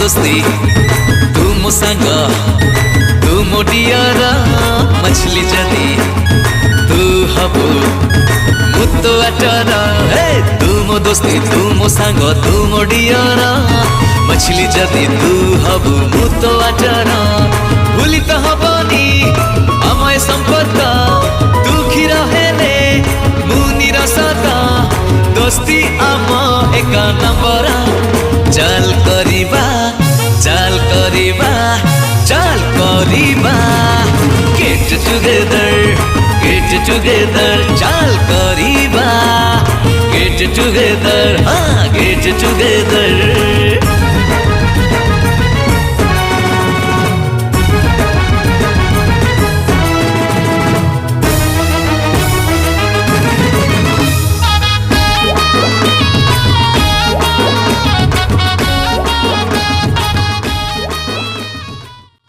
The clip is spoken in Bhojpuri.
दोस्ती तू मो सांग तू मो डियर मछली जदी तू हबु मुतो अटर हे तू मो दोस्ती तू मो सांग तू मो डियर मछली जदी तू हबु मुतो अटर भूली तो हबनी अमय संपर्क दुखी रहेले मुनि रसता दोस्ती आम एक नंबर चाल करिबा चाल करिबा चाल करिबा गेट टुगेदर चाल करिबा गेट टुगेदर हाँ गेट टुगेदर